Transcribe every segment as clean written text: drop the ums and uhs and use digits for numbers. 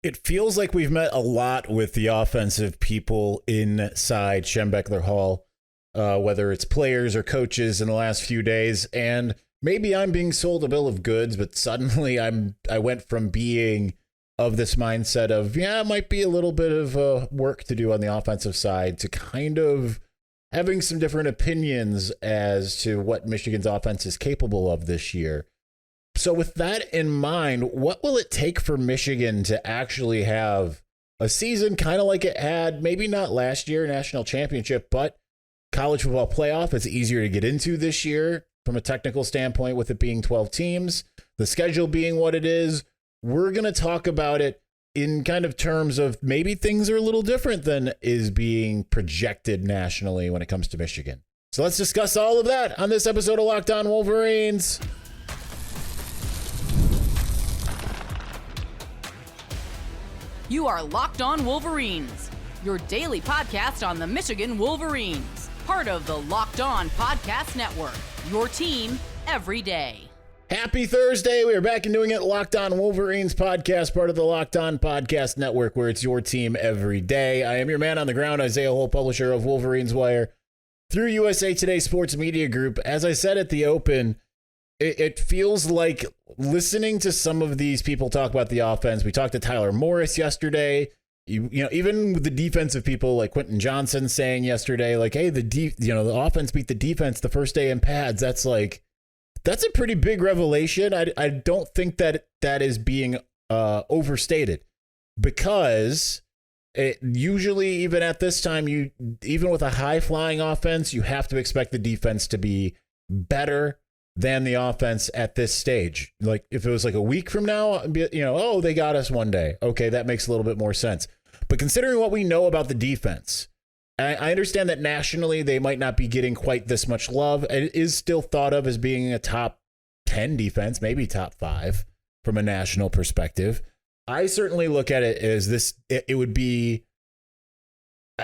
It feels like we've met a lot with the offensive people inside Schembechler Hall, whether it's players or coaches in the last few days. And maybe I'm being sold a bill of goods, but suddenly I went from being of this mindset of, yeah, it might be a little bit of work to do on the offensive side to kind of having some different opinions as to what Michigan's offense is capable of this year. So with that in mind, what will it take for Michigan to actually have a season kind of like it had, maybe not last year, national championship, but college football playoff? It's easier to get into this year from a technical standpoint with it being 12 teams, the schedule being what it is. We're going to talk about it in kind of terms of maybe things are a little different than is being projected nationally when it comes to Michigan. So let's discuss all of that on this episode of Locked On Wolverines. You are Locked On Wolverines, your daily podcast on the Michigan Wolverines, part of the Locked On Podcast Network, your team every day. Happy Thursday. We are back and doing it. Locked On Wolverines podcast, part of the Locked On Podcast Network, where it's your team every day. I am your man on the ground, Isaiah Hull, publisher of Wolverines Wire through USA Today Sports Media Group. As I said at the open, it feels like listening to some of these people talk about the offense. We talked to Tyler Morris yesterday. You know, even with the defensive people like Quentin Johnson saying yesterday, like, hey, the offense beat the defense the first day in pads. That's a pretty big revelation. I don't think that is being overstated, because usually even at this time, even with a high flying offense, you have to expect the defense to be better than the offense at this stage. Like if it was like a week from now, oh, they got us one day. Okay, that makes a little bit more sense. But considering what we know about the defense, I understand that nationally they might not be getting quite this much love. It is still thought of as being a top 10 defense, maybe top 5 from a national perspective. I certainly look at it as it would be,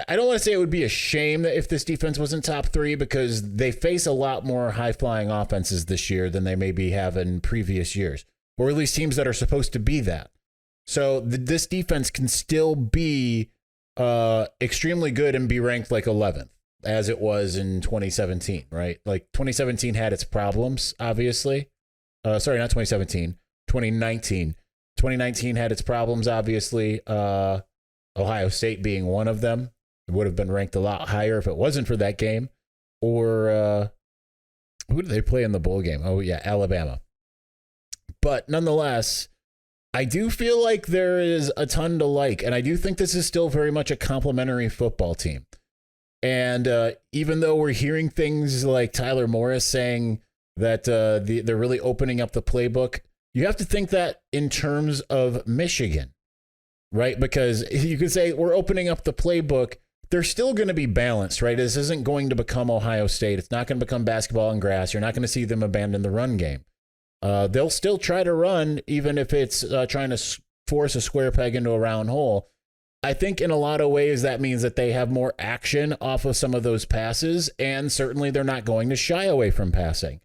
I don't want to say it would be a shame that if this defense wasn't top 3, because they face a lot more high-flying offenses this year than they maybe have in previous years, or at least teams that are supposed to be that. So this defense can still be extremely good and be ranked like 11th, as it was in 2017, right? Like 2017 had its problems, obviously. Sorry, not 2017, 2019. 2019 had its problems, obviously. Ohio State being one of them. It would have been ranked a lot higher if it wasn't for that game. Or who did they play in the bowl game? Oh, yeah, Alabama. But nonetheless, I do feel like there is a ton to like, and I do think this is still very much a complementary football team. And even though we're hearing things like Tyler Morris saying that they're really opening up the playbook, you have to think that in terms of Michigan, right? Because you could say we're opening up the playbook. They're still going to be balanced, right? This isn't going to become Ohio State. It's not going to become basketball and grass. You're not going to see them abandon the run game. They'll still try to run, even if it's trying to force a square peg into a round hole. I think in a lot of ways that means that they have more action off of some of those passes, and certainly they're not going to shy away from passing.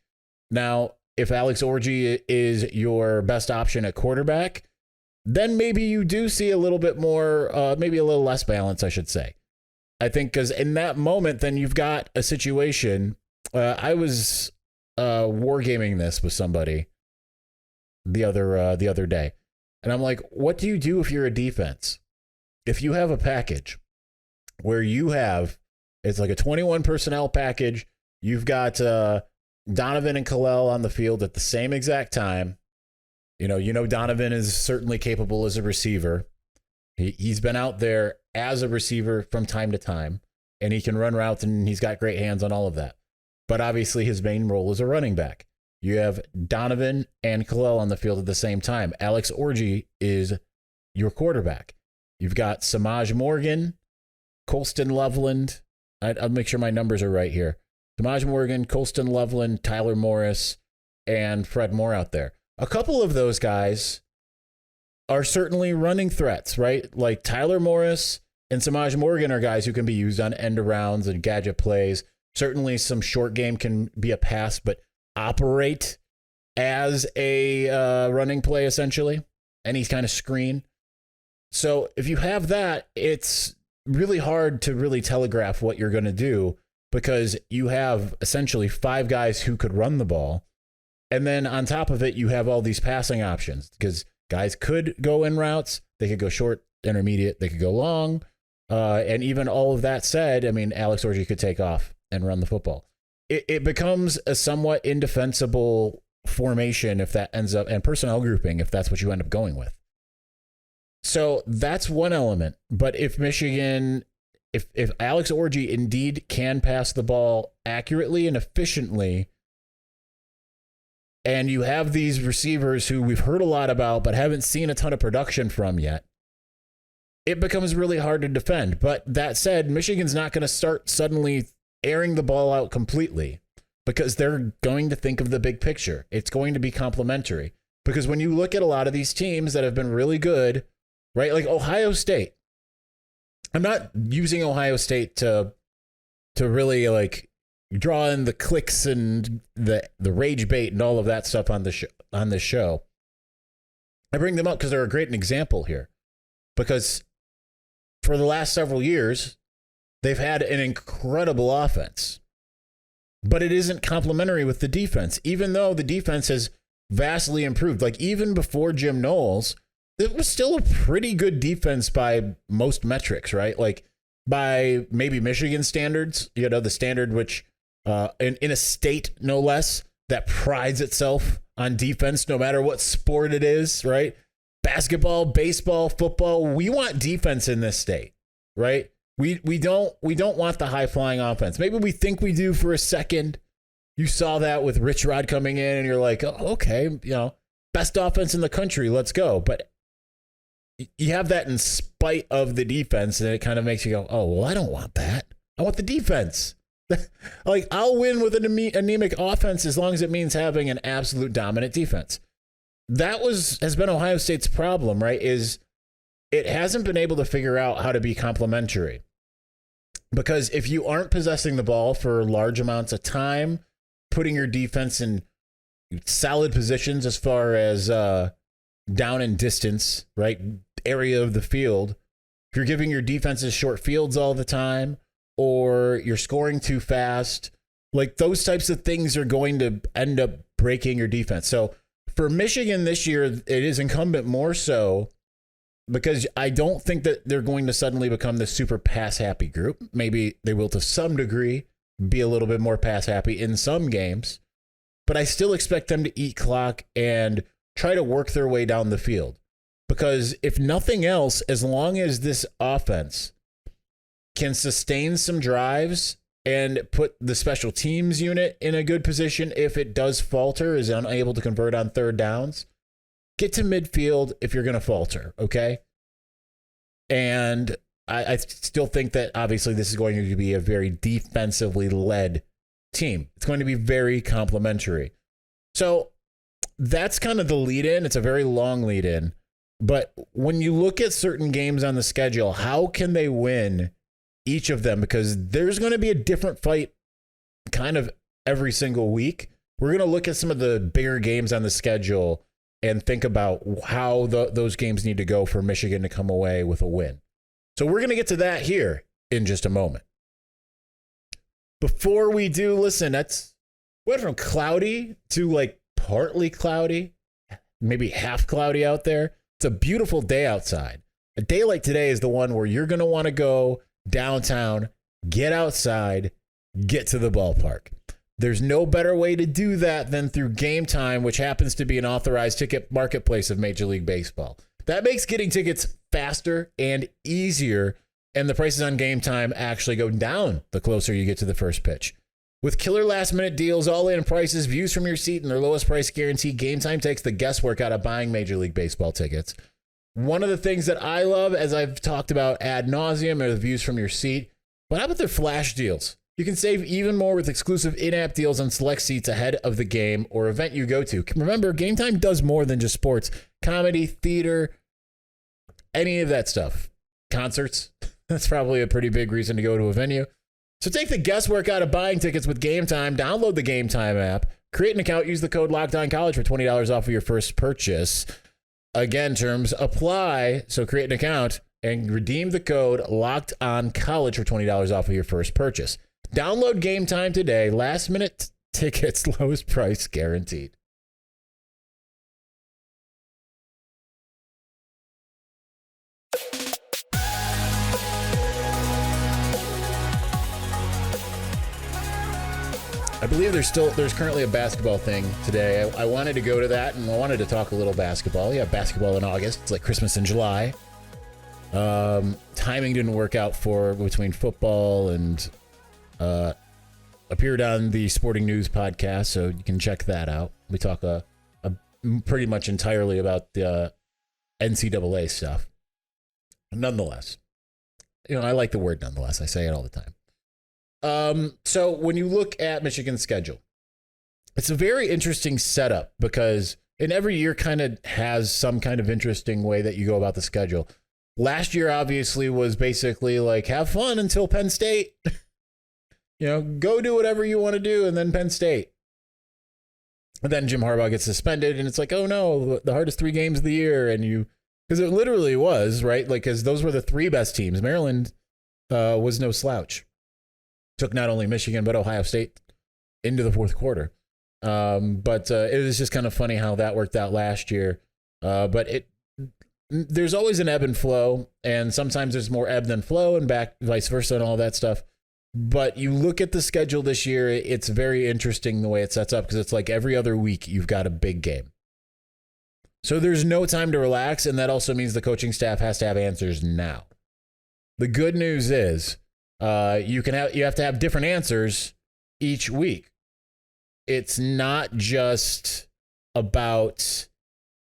Now, if Alex Orji is your best option at quarterback, then maybe you do see a little bit more, maybe a little less balance, I should say. I think because in that moment, then you've got a situation. I was wargaming this with somebody the other day, and I'm like, what do you do if you're a defense? If you have a package where it's like a 21 personnel package, you've got Donovan and Kalel on the field at the same exact time. You know, Donovan is certainly capable as a receiver. He's been out there as a receiver from time to time, and he can run routes, and he's got great hands on all of that. But obviously his main role is a running back. You have Donovan and Kalel on the field at the same time. Alex Orji is your quarterback. You've got Samaj Morgan, Colston Loveland. I'll make sure my numbers are right here. Samaj Morgan, Colston Loveland, Tyler Morris, and Fred Moore out there. A couple of those guys are certainly running threats, right? Like Tyler Morris and Samaj Morgan are guys who can be used on end arounds and gadget plays. Certainly some short game can be a pass, but operate as a running play, essentially, any kind of screen. So if you have that, it's really hard to really telegraph what you're going to do because you have essentially 5 guys who could run the ball. And then on top of it, you have all these passing options because guys could go in routes. They could go short, intermediate. They could go long. And even all of that said, I mean, Alex Orji could take off and run the football. It becomes a somewhat indefensible formation if that ends up, and personnel grouping if that's what you end up going with. So that's one element. But if Michigan, if Alex Orji indeed can pass the ball accurately and efficiently, and you have these receivers who we've heard a lot about but haven't seen a ton of production from yet, it becomes really hard to defend. But that said, Michigan's not going to start suddenly airing the ball out completely because they're going to think of the big picture. It's going to be complementary. Because when you look at a lot of these teams that have been really good, right, like Ohio State, I'm not using Ohio State to really like draw in the clicks and the rage bait and all of that stuff on this show. I bring them up because they're a great example here. Because for the last several years, they've had an incredible offense. But it isn't complementary with the defense, even though the defense has vastly improved. Like even before Jim Knowles, it was still a pretty good defense by most metrics, right? Like by maybe Michigan standards, you know, the standard which in a state, no less, that prides itself on defense, no matter what sport it is, right? Basketball, baseball, football, we want defense in this state, right? We don't want the high flying offense. Maybe we think we do for a second. You saw that with Rich Rod coming in and you're like, oh, okay, you know, best offense in the country, let's go. But you have that in spite of the defense, and it kind of makes you go, oh, well, I don't want that. I want the defense. Like, I'll win with an anemic offense as long as it means having an absolute dominant defense. That has been Ohio State's problem, right? Is it hasn't been able to figure out how to be complementary. Because if you aren't possessing the ball for large amounts of time, putting your defense in solid positions as far as down and distance, right? Area of the field. If you're giving your defenses short fields all the time, or you're scoring too fast, like those types of things are going to end up breaking your defense. So for Michigan this year, it is incumbent more so because I don't think that they're going to suddenly become this super pass happy group. Maybe they will to some degree be a little bit more pass happy in some games, but I still expect them to eat clock and try to work their way down the field. Because if nothing else, as long as this offense can sustain some drives and put the special teams unit in a good position, if it does falter, is unable to convert on third downs, get to midfield if you're going to falter, okay? And I still think that obviously this is going to be a very defensively led team. It's going to be very complementary. So that's kind of the lead in. It's a very long lead in. But when you look at certain games on the schedule, how can they win each of them? Because there's going to be a different fight kind of every single week. We're going to look at some of the bigger games on the schedule and think about how those games need to go for Michigan to come away with a win. So we're going to get to that here in just a moment. Before we do, listen, went from cloudy to like partly cloudy, maybe half cloudy out there. It's a beautiful day outside. A day like today is the one where you're going to want to go downtown, get outside, get to the ballpark. There's no better way to do that than through Gametime, which happens to be an authorized ticket marketplace of Major League Baseball. That makes getting tickets faster and easier, and the prices on Gametime actually go down the closer you get to the first pitch. With killer last-minute deals, all-in prices, views from your seat, and their lowest price guarantee, Gametime takes the guesswork out of buying Major League Baseball tickets. One of the things that I love, as I've talked about ad nauseum, are the views from your seat. But how about their flash deals? You can save even more with exclusive in-app deals on select seats ahead of the game or event you go to. Remember, Gametime does more than just sports. Comedy, theater, any of that stuff. Concerts. That's probably a pretty big reason to go to a venue. So take the guesswork out of buying tickets with Gametime. Download the Gametime app. Create an account. Use the code LOCKEDONCollege for $20 off of your first purchase. Again, terms apply. So create an account and redeem the code Locked On College for $20 off of your first purchase. Download Gametime today. Last minute tickets, lowest price guaranteed. I believe there's currently a basketball thing today. I wanted to go to that, and I wanted to talk a little basketball. Yeah, basketball in August. It's like Christmas in July. Timing didn't work out between football and appeared on the Sporting News podcast, so you can check that out. We talk pretty much entirely about the NCAA stuff. Nonetheless, I like the word nonetheless. I say it all the time. So when you look at Michigan's schedule, it's a very interesting setup because every year kind of has some kind of interesting way that you go about the schedule. Last year, obviously, was basically like, have fun until Penn State, go do whatever you want to do. And then Penn State. And then Jim Harbaugh gets suspended and it's like, oh no, the hardest 3 games of the year. And because it literally was, right? Like, because those were the 3 best teams. Maryland was no slouch. Took not only Michigan, but Ohio State into the fourth quarter. But it was just kind of funny how that worked out last year. But there's always an ebb and flow, and sometimes there's more ebb than flow and vice versa and all that stuff. But you look at the schedule this year, it's very interesting the way it sets up because it's like every other week you've got a big game. So there's no time to relax, and that also means the coaching staff has to have answers now. The good news is you have to have different answers each week. It's not just about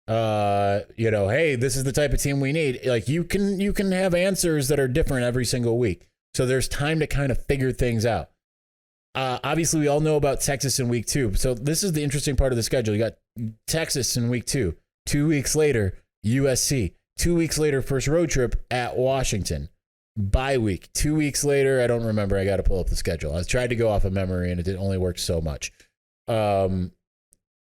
hey, this is the type of team we need. Like you can have answers that are different every single week. So there's time to kind of figure things out. Obviously, we all know about Texas in week 2. So this is the interesting part of the schedule. You got Texas in week 2. 2 weeks later, USC. 2 weeks later, first road trip at Washington. Bye week. 2 weeks later, I don't remember. I got to pull up the schedule. I tried to go off of memory, and it only worked so much. I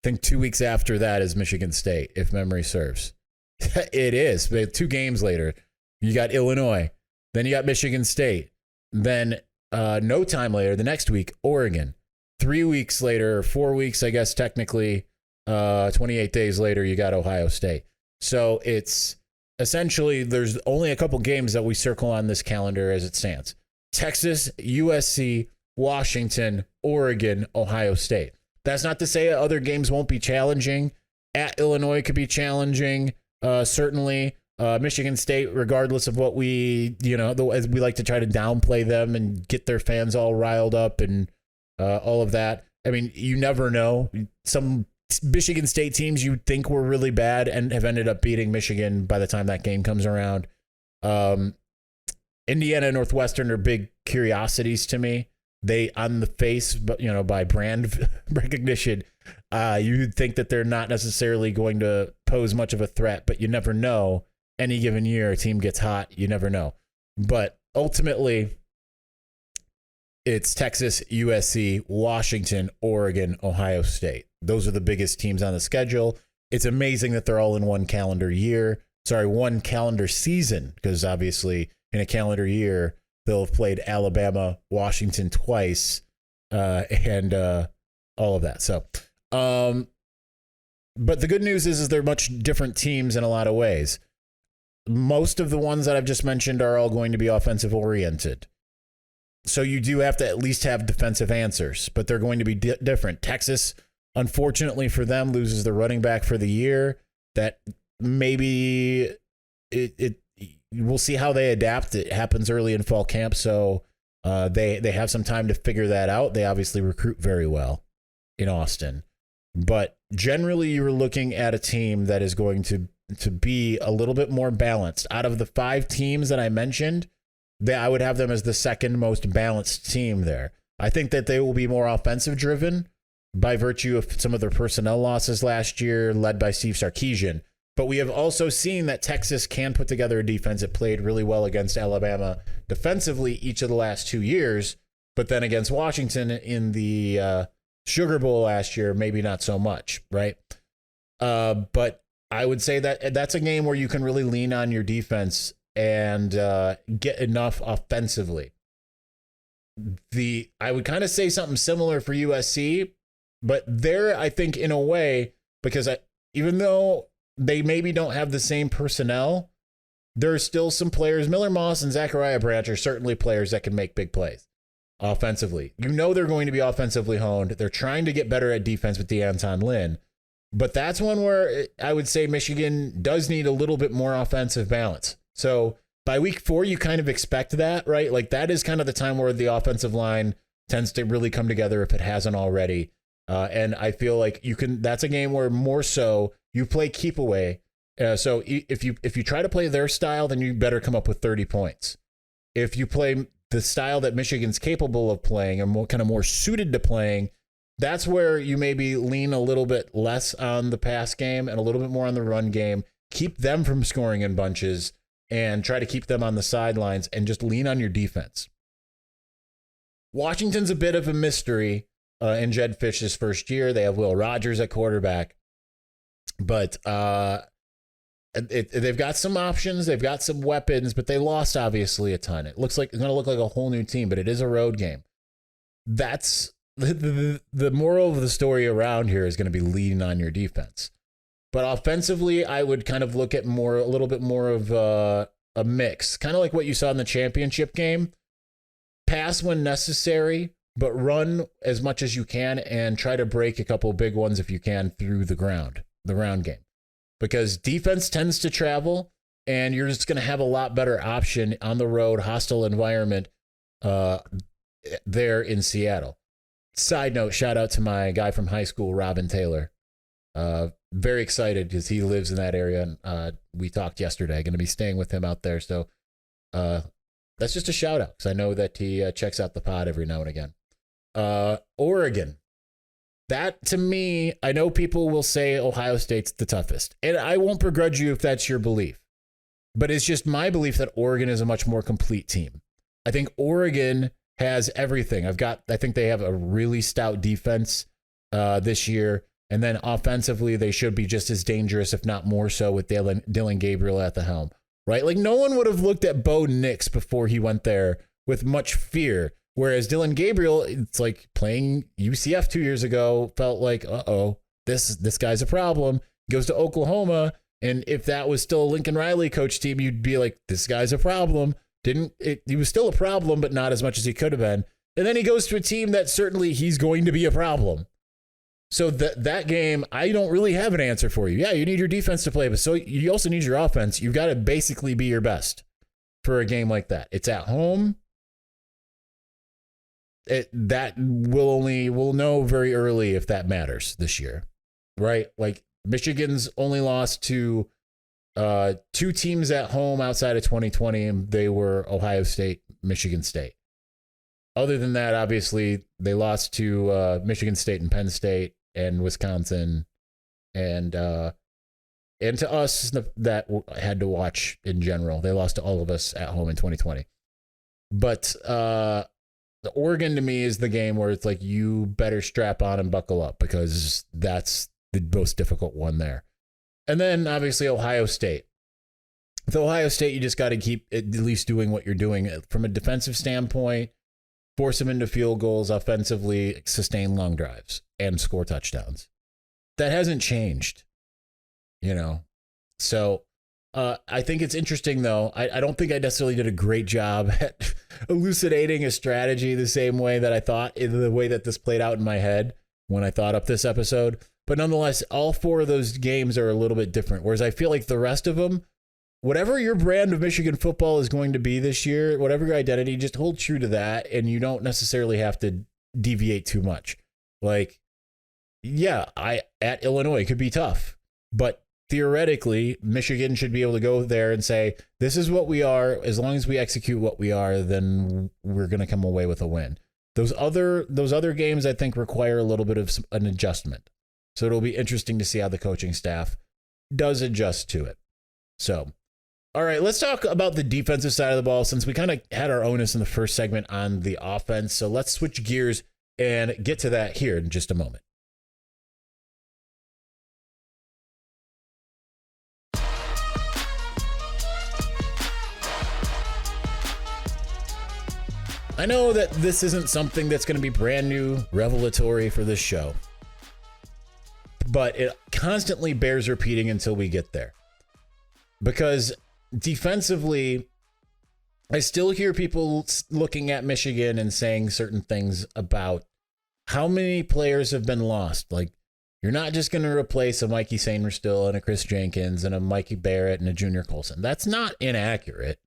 think 2 weeks after that is Michigan State, if memory serves. It is. 2 games later, you got Illinois. Then you got Michigan State. Then no time later, the next week, Oregon. 3 weeks later, or 4 weeks, I guess technically, 28 days later, you got Ohio State. So it's essentially, there's only a couple games that we circle on this calendar as it stands. Texas, USC, Washington, Oregon, Ohio State. That's not to say other games won't be challenging. At Illinois could be challenging. Certainly, Michigan State, regardless of what as we like to try to downplay them and get their fans all riled up and all of that. I mean, you never know. Some Michigan State teams you think were really bad and have ended up beating Michigan by the time that game comes around. Indiana and Northwestern are big curiosities to me. They, on the face, but by brand recognition, you'd think that they're not necessarily going to pose much of a threat, but you never know. Any given year, a team gets hot. You never know. But ultimately, it's Texas, USC, Washington, Oregon, Ohio State. Those are the biggest teams on the schedule. It's amazing that they're all in one calendar season, because obviously in a calendar year, they'll have played Alabama, Washington twice, and all of that. So, but the good news is they're much different teams in a lot of ways. Most of the ones that I've just mentioned are all going to be offensive oriented. So you do have to at least have defensive answers, but they're going to be different. Texas, unfortunately for them, loses the running back for the year. That maybe we'll see how they adapt. It happens early in fall camp, so they have some time to figure that out. They obviously recruit very well in Austin. But generally, you're looking at a team that is going to be a little bit more balanced. Out of the 5 teams that I mentioned, I would have them as the second most balanced team there. I think that they will be more offensive driven by virtue of some of their personnel losses last year, led by Steve Sarkisian. But we have also seen that Texas can put together a defense. It played really well against Alabama defensively each of the last 2 years, but then against Washington in the Sugar Bowl last year, maybe not so much, right? But I would say that that's a game where you can really lean on your defense and get enough offensively. I would kind of say something similar for USC, but there, I think in a way, because even though they maybe don't have the same personnel, there's still some players. Miller Moss and Zachariah Branch are certainly players that can make big plays offensively. You know they're going to be offensively honed. They're trying to get better at defense with DeAnton Lynn. But that's one where I would say Michigan does need a little bit more offensive balance. So by week 4, you kind of expect that, right? Like that is kind of the time where the offensive line tends to really come together if it hasn't already. And I feel like that's a game where more so you play keep away. So if you try to play their style, then you better come up with 30 points. If you play the style that Michigan's capable of playing or more suited to playing, that's where you maybe lean a little bit less on the pass game and a little bit more on the run game. Keep them from scoring in bunches and try to keep them on the sidelines and just lean on your defense. Washington's a bit of a mystery in Jed Fish's first year. They have Will Rogers at quarterback, but they've got some options. They've got some weapons, but they lost obviously a ton. It looks like it's going to look like a whole new team, but it is a road game. That's the moral of the story around here is going to be leaning on your defense. But offensively, I would kind of look at a little bit more of a mix, kind of like what you saw in the championship game. Pass when necessary, but run as much as you can and try to break a couple big ones if you can through the round game. Because defense tends to travel, and you're just going to have a lot better option on the road, hostile environment there in Seattle. Side note, shout out to my guy from high school, Robin Taylor. Very excited because he lives in that area, and we talked yesterday. Going to be staying with him out there, so that's just a shout out because I know that he checks out the pod every now and again. Oregon. That, to me, I know people will say Ohio State's the toughest, and I won't begrudge you if that's your belief, but it's just my belief that Oregon is a much more complete team. I think Oregon has everything. I think they have a really stout defense this year, and then offensively, they should be just as dangerous, if not more so, with Dylan Gabriel at the helm, right? Like, no one would have looked at Bo Nix before he went there with much fear. Whereas Dylan Gabriel, it's like playing UCF 2 years ago, felt like, this guy's a problem. Goes to Oklahoma, and if that was still a Lincoln Riley coach team, you'd be like, this guy's a problem. He was still a problem, but not as much as he could have been. And then he goes to a team that certainly he's going to be a problem. So that game, I don't really have an answer for you. Yeah, you need your defense to play, but so you also need your offense. You've got to basically be your best for a game like that. It's at home. We'll know very early if that matters this year, right? Like Michigan's only lost to 2 teams at home outside of 2020, and they were Ohio State, Michigan State. Other than that, obviously, they lost to Michigan State and Penn State and Wisconsin, and to us that had to watch in general. They lost to all of us at home in 2020. But the Oregon, to me, is the game where it's like you better strap on and buckle up because that's the most difficult one there. And then, obviously, Ohio State. With Ohio State, you just got to keep at least doing what you're doing from a defensive standpoint, force them into field goals, offensively, sustain long drives, and score touchdowns. That hasn't changed, So I think it's interesting, though. I don't think I necessarily did a great job at elucidating a strategy the same way that I thought, in the way that this played out in my head when I thought up this episode. But nonetheless, all 4 of those games are a little bit different. Whereas I feel like the rest of them, whatever your brand of Michigan football is going to be this year, whatever your identity, just hold true to that. And you don't necessarily have to deviate too much. Like, yeah, at Illinois could be tough, but theoretically, Michigan should be able to go there and say, this is what we are. As long as we execute what we are, then we're going to come away with a win. Those other games, I think, require a little bit of an adjustment. So it'll be interesting to see how the coaching staff does adjust to it. So, all right, let's talk about the defensive side of the ball since we kind of had our onus in the first segment on the offense. So let's switch gears and get to that here in just a moment. I know that this isn't something that's going to be brand new, revelatory for this show, but it constantly bears repeating until we get there. Because defensively, I still hear people looking at Michigan and saying certain things about how many players have been lost. Like, you're not just going to replace a Mikey Sainristil and a Chris Jenkins and a Mikey Barrett and a Junior Colson. That's not inaccurate.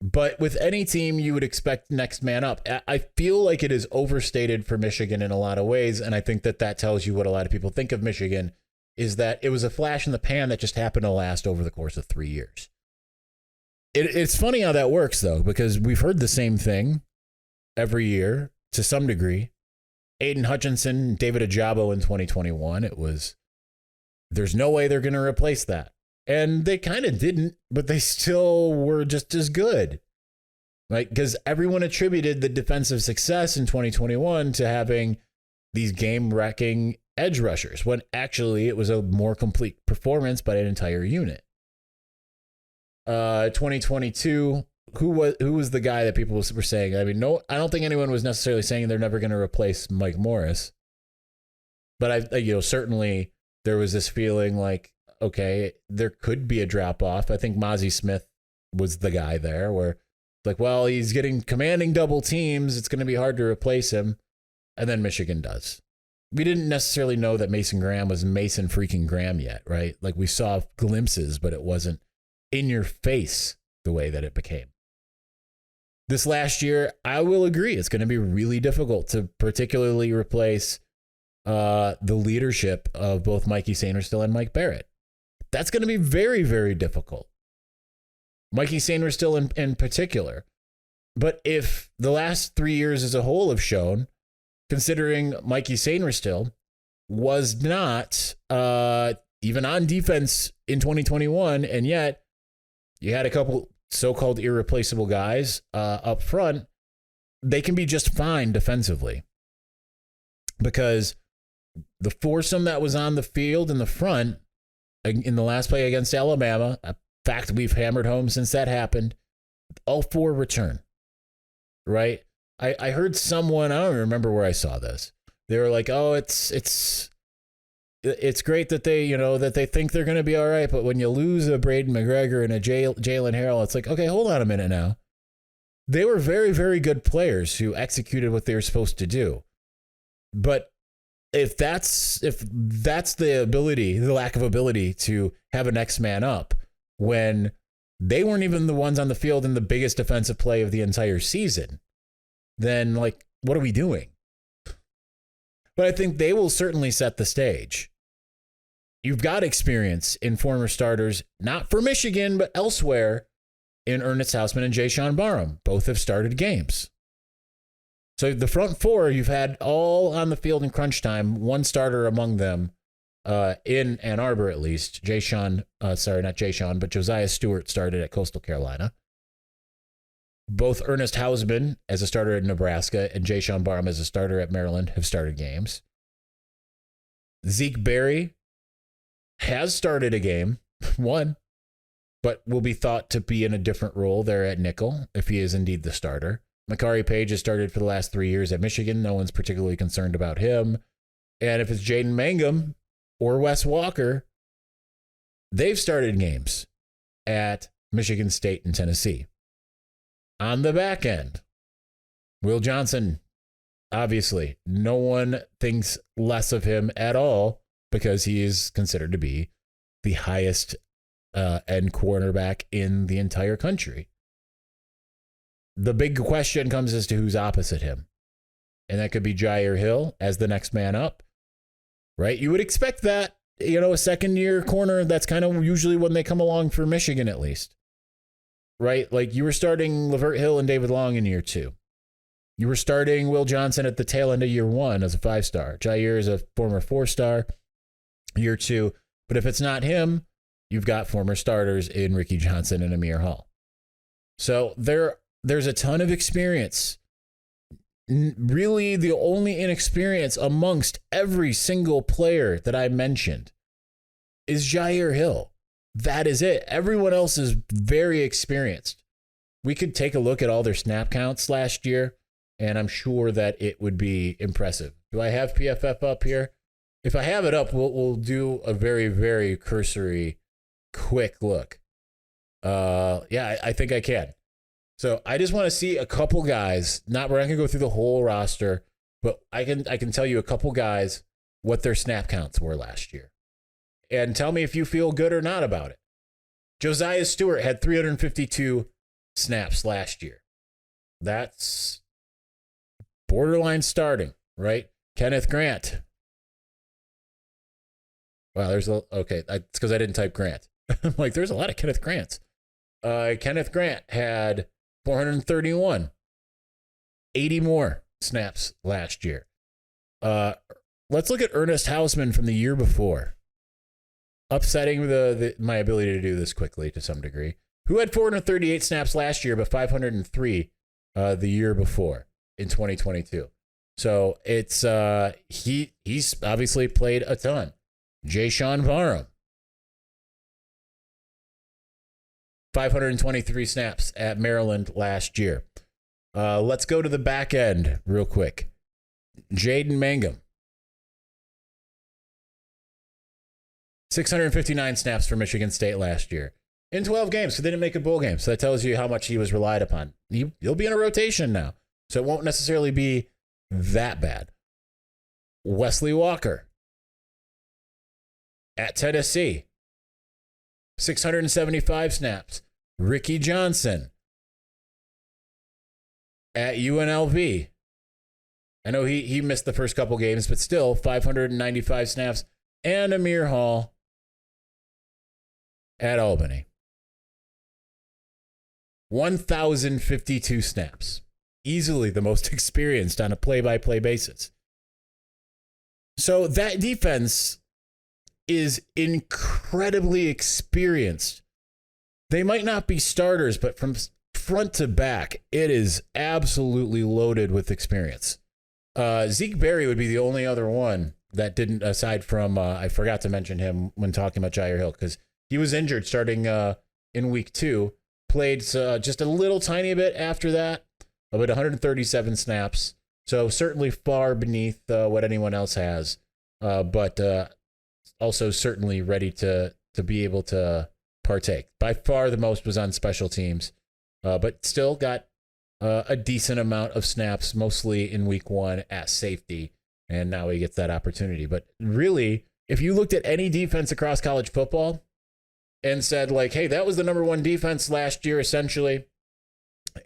But with any team, you would expect next man up. I feel like it is overstated for Michigan in a lot of ways, and I think that that tells you what a lot of people think of Michigan, is that it was a flash in the pan that just happened to last over the course of 3 years. It's funny how that works, though, because we've heard the same thing every year to some degree. Aiden Hutchinson, David Ajabo in 2021, it was, there's no way they're going to replace that. And they kind of didn't, but they still were just as good. Right? Because everyone attributed the defensive success in 2021 to having these game-wrecking edge rushers, when actually it was a more complete performance by an entire unit. 2022, who was the guy that people were saying? I mean, no, I don't think anyone was necessarily saying they're never going to replace Mike Morris. But certainly there was this feeling like, okay, there could be a drop off. I think Mozzie Smith was the guy there where, like, well, he's getting commanding double teams. It's going to be hard to replace him. And then Michigan does. We didn't necessarily know that Mason Graham was Mason freaking Graham yet, right? Like, we saw glimpses, but it wasn't in your face the way that it became. This last year, I will agree, it's going to be really difficult to particularly replace the leadership of both Mikey Sainristil and Mike Barrett. That's going to be very, very difficult. Mikey Sainristil in particular. But if the last 3 years as a whole have shown, considering Mikey Sainristil was not even on defense in 2021, and yet you had a couple so-called irreplaceable guys up front, they can be just fine defensively. Because the foursome that was on the field in the front in the last play against Alabama, a fact we've hammered home since that happened, all four return, right? I heard someone, I don't remember where I saw this. They were like, oh, it's great that they, that they think they're going to be all right, but when you lose a Braden McGregor and a Jalen Harrell, it's like, okay, hold on a minute now. They were very, very good players who executed what they were supposed to do. But if that's the ability, the lack of ability to have a next man up when they weren't even the ones on the field in the biggest defensive play of the entire season, then, like, what are we doing? But I think they will certainly set the stage. You've got experience in former starters, not for Michigan, but elsewhere, in Ernest Hausman and Jay-Sean Barham. Both have started games. So the front four, you've had all on the field in crunch time, one starter among them in Ann Arbor at least. Josiah Stewart started at Coastal Carolina. Both Ernest Hausman as a starter at Nebraska and Jay-Sean Barham as a starter at Maryland have started games. Zeke Berry has started a game, one, but will be thought to be in a different role there at nickel if he is indeed the starter. Makari Page has started for the last 3 years at Michigan. No one's particularly concerned about him. And if it's Jaden Mangum or Wes Walker, they've started games at Michigan State and Tennessee. On the back end, Will Johnson, obviously, no one thinks less of him at all because he is considered to be the highest end cornerback in the entire country. The big question comes as to who's opposite him. And that could be Jair Hill as the next man up, right? You would expect that, a second-year corner, that's kind of usually when they come along for Michigan at least. Right? Like, you were starting Lavert Hill and David Long in year 2. You were starting Will Johnson at the tail end of year 1 as a 5-star. Jair is a former 4-star, year 2. But if it's not him, you've got former starters in Ricky Johnson and Amir Hall. So there's a ton of experience. Really, the only inexperience amongst every single player that I mentioned is Jair Hill. That is it. Everyone else is very experienced. we could take a look at all their snap counts last year, and I'm sure that it would be impressive. Do I have PFF up here? If I have it up, we'll do a very, very cursory, quick look. Yeah, I think I can. So I just want to see a couple guys. We're not going to go through the whole roster, but I can tell you a couple guys what their snap counts were last year, and tell me if you feel good or not about it. Josiah Stewart had 352 snaps last year. That's borderline starting, right? Kenneth Grant. Wow, okay. It's because I didn't type Grant. I'm like, there's a lot of Kenneth Grants. Kenneth Grant had 431, 80 more snaps last year. Let's look at Ernest Hausman from the year before. Upsetting my ability to do this quickly to some degree. Who had 438 snaps last year, but 503 the year before in 2022. So it's he's obviously played a ton. Jay-Sean Varham, 523 snaps at Maryland last year. Let's go to the back end real quick. Jaden Mangum, 659 snaps for Michigan State last year. In 12 games, so they didn't make a bowl game. So that tells you how much he was relied upon. He'll be in a rotation now, so it won't necessarily be that bad. Wesley Walker at Tennessee, 675 snaps. Ricky Johnson at UNLV. I know he missed the first couple games, but still 595 snaps. And Amir Hall at Albany, 1,052 snaps. Easily the most experienced on a play-by-play basis. So that defense is incredibly experienced. They might not be starters, but from front to back, it is absolutely loaded with experience. Zeke Berry would be the only other one that didn't, aside from, I forgot to mention him when talking about Jair Hill, because he was injured starting in week 2, played just a little tiny bit after that, about 137 snaps. So certainly far beneath what anyone else has, but also certainly ready to be able to partake. By far the most was on special teams, but still got a decent amount of snaps, mostly in week 1 at safety, and now he gets that opportunity. But really, if you looked at any defense across college football and said, like, hey, that was the number 1 defense last year, essentially,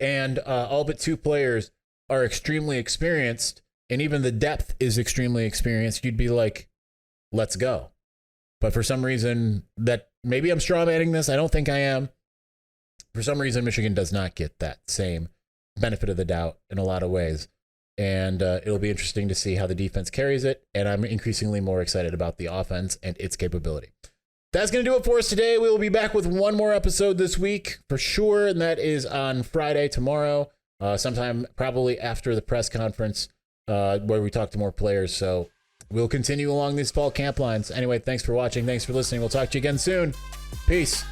and all but 2 players are extremely experienced, and even the depth is extremely experienced, you'd be like, let's go. But for some reason, that maybe I'm strawmanning this, I don't think I am. For some reason, Michigan does not get that same benefit of the doubt in a lot of ways. And it'll be interesting to see how the defense carries it. And I'm increasingly more excited about the offense and its capability. That's going to do it for us today. We will be back with one more episode this week for sure. And that is on Friday, tomorrow, sometime probably after the press conference where we talk to more players. So we'll continue along these fall camp lines. Anyway, thanks for watching. Thanks for listening. We'll talk to you again soon. Peace.